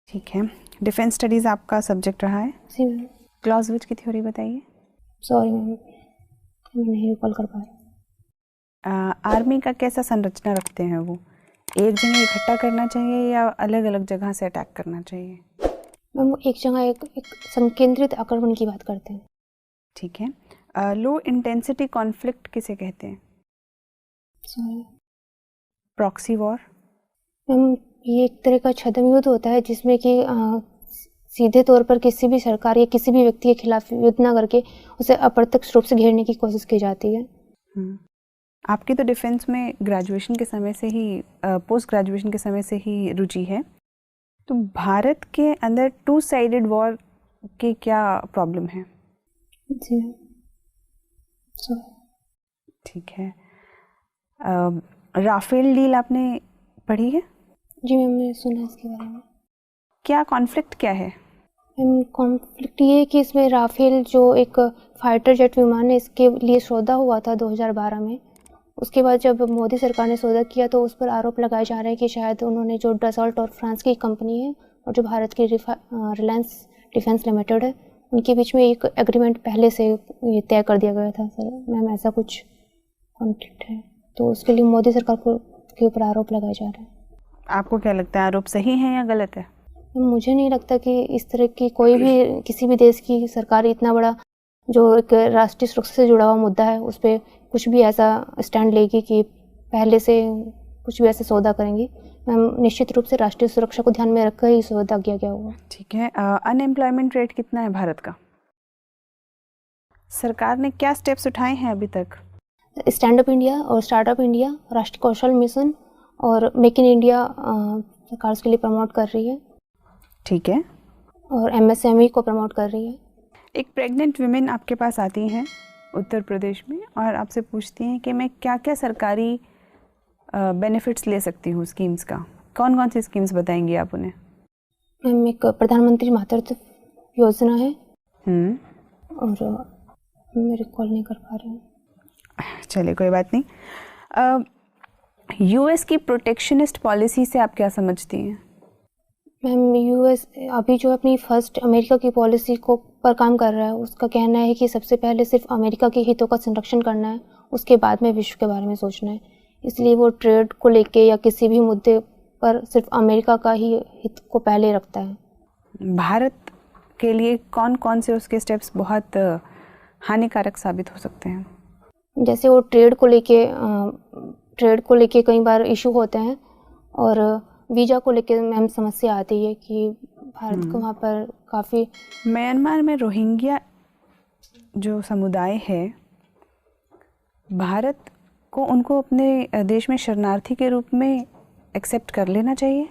ठीक है। Defence studies आपका सब्जेक्ट रहा है? जी मैम। क्लॉज़विट्ज़ की थ्योरी बताइए। सॉरी मैम, मैं नहीं रिकॉल कर पा रही। आर्मी का कैसा संरचना रखते हैं वो? एक जगह इकट्ठा करना चाहिए या अलग अलग जगह से अटैक करना चाहिए? मैम वो एक जगह एक संकेंद्रित आक्रमण की बात करते हैं। ठीक है। लो इंटेंसिटी कॉन्फ्लिक्ट किसे कहते हैं? Sorry proxy war? मैम, ये एक तरह का छद्म युद्ध होता है जिसमें कि सीधे तौर पर किसी भी सरकार या किसी भी व्यक्ति के खिलाफ युद्ध ना करके उसे अप्रत्यक्ष रूप से घेरने की कोशिश की जाती है। आपकी तो डिफेंस में ग्रेजुएशन के समय से ही पोस्ट ग्रेजुएशन के समय से ही रुचि है, तो भारत के अंदर टू साइडेड वॉर की क्या प्रॉब्लम है? जी मैम, सॉरी। ठीक है। राफेल डील आपने पढ़ी है? जी मैम, मैंने सुना इसके बारे में। क्या कॉन्फ्लिक्ट क्या है? मैम कॉन्फ्लिक्ट ये है कि इसमें राफेल जो एक फाइटर जेट विमान है, इसके लिए सौदा हुआ था 2012 में। उसके बाद जब मोदी सरकार ने सौदा किया तो उस पर आरोप लगाए जा रहे हैं कि शायद उन्होंने जो डसॉल्ट और फ्रांस की कंपनी है और जो भारत की रिलायंस डिफेंस लिमिटेड है, उनके बीच में एक एग्रीमेंट पहले से ये तय कर दिया गया था। सर मैम, ऐसा कुछ कॉन्फ्लिक्ट है, तो उसके लिए मोदी सरकार के ऊपर आरोप लगाए जा रहे हैं। आपको क्या लगता है, आरोप सही है या गलत है? मुझे नहीं लगता कि इस तरह की कोई भी किसी भी देश की सरकार इतना बड़ा जो एक राष्ट्रीय सुरक्षा से जुड़ा हुआ मुद्दा है उस पर कुछ भी ऐसा स्टैंड लेगी कि पहले से कुछ भी ऐसा सौदा करेंगी। मैम निश्चित रूप से राष्ट्रीय सुरक्षा को ध्यान में रखकर ही सौदा किया गया होगा। ठीक है। अनएम्प्लॉयमेंट रेट कितना है भारत का? सरकार ने क्या स्टेप्स उठाए हैं अभी तक? स्टैंड अप इंडिया और स्टार्टअप इंडिया, राष्ट्रीय कौशल मिशन और मेक इन इंडिया सरकार उसके लिए प्रमोट कर रही है। ठीक है। और एमएसएमई को प्रमोट कर रही है। एक प्रेग्नेंट वुमेन आपके पास आती हैं उत्तर प्रदेश में और आपसे पूछती हैं कि मैं क्या क्या सरकारी बेनिफिट्स ले सकती हूँ स्कीम्स का, कौन कौन सी स्कीम्स बताएंगी आप उन्हें? मैम एक प्रधानमंत्री मातृत्व योजना है और मैं रिकॉल नहीं कर पा रही हूँ। चलिए कोई बात नहीं। यूएस की प्रोटेक्शनिस्ट पॉलिसी से आप क्या समझती हैं? मैम यूएस अभी जो अपनी फर्स्ट अमेरिका की पॉलिसी को पर काम कर रहा है, उसका कहना है कि सबसे पहले सिर्फ अमेरिका के हितों का संरक्षण करना है, उसके बाद में विश्व के बारे में सोचना है। इसलिए वो ट्रेड को लेके या किसी भी मुद्दे पर सिर्फ अमेरिका का ही हित को पहले रखता है। भारत के लिए कौन कौन से उसके स्टेप्स बहुत हानिकारक साबित हो सकते हैं? जैसे वो ट्रेड को लेके कई बार इशू होते हैं और वीज़ा को लेके मैम समस्या आती है कि भारत को वहाँ पर काफ़ी। म्यांमार में रोहिंग्या जो समुदाय है, भारत को उनको अपने देश में शरणार्थी के रूप में एक्सेप्ट कर लेना चाहिए?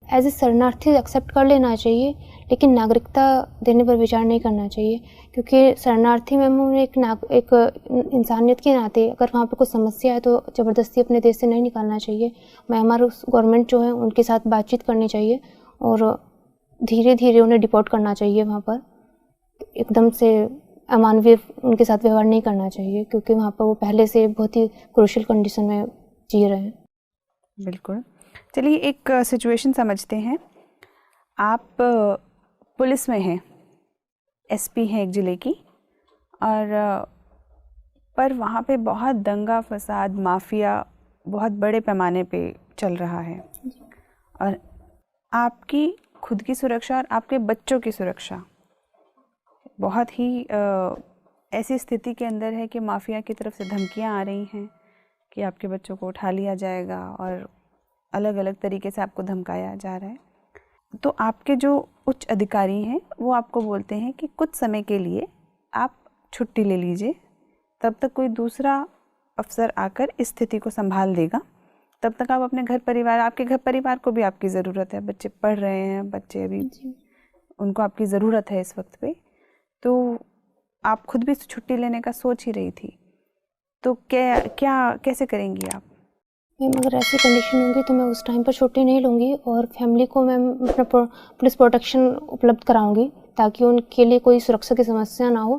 एज ए शरणार्थी एक्सेप्ट कर लेना चाहिए, लेकिन नागरिकता देने पर विचार नहीं करना चाहिए, क्योंकि शरणार्थी में उन्हें एक इंसानियत के नाते अगर वहाँ पर कुछ समस्या है तो ज़बरदस्ती अपने देश से नहीं निकालना चाहिए। म्यांमार गवर्नमेंट जो है उनके साथ बातचीत करनी चाहिए और धीरे धीरे उन्हें डिपोर्ट करना चाहिए। वहाँ पर एकदम से अमानवीय उनके साथ व्यवहार नहीं करना चाहिए, क्योंकि वहाँ पर वो पहले से बहुत ही क्रूशियल कंडीशन में जी रहे हैं। बिल्कुल। चलिए एक सिचुएशन समझते हैं। आप पुलिस में हैं, एसपी हैं एक ज़िले की, और पर वहाँ पे बहुत दंगा फसाद माफिया बहुत बड़े पैमाने पे चल रहा है और आपकी खुद की सुरक्षा और आपके बच्चों की सुरक्षा बहुत ही ऐसी स्थिति के अंदर है कि माफिया की तरफ से धमकियाँ आ रही हैं कि आपके बच्चों को उठा लिया जाएगा और अलग अलग तरीके से आपको धमकाया जा रहा है। तो आपके जो उच्च अधिकारी हैं वो आपको बोलते हैं कि कुछ समय के लिए आप छुट्टी ले लीजिए, तब तक कोई दूसरा अफसर आकर इस स्थिति को संभाल देगा, तब तक आप अपने घर परिवार, आपके घर परिवार को भी आपकी ज़रूरत है, बच्चे पढ़ रहे हैं, बच्चे अभी उनको आपकी ज़रूरत है इस वक्त पे, तो आप खुद भी छुट्टी लेने का सोच ही रही थी, तो कैसे करेंगी आप? मैम अगर ऐसी कंडीशन होंगी तो मैं उस टाइम पर छुट्टी नहीं लूँगी और फैमिली को मैं अपना पुलिस प्रोटेक्शन उपलब्ध कराऊंगी ताकि उनके लिए कोई सुरक्षा की समस्या ना हो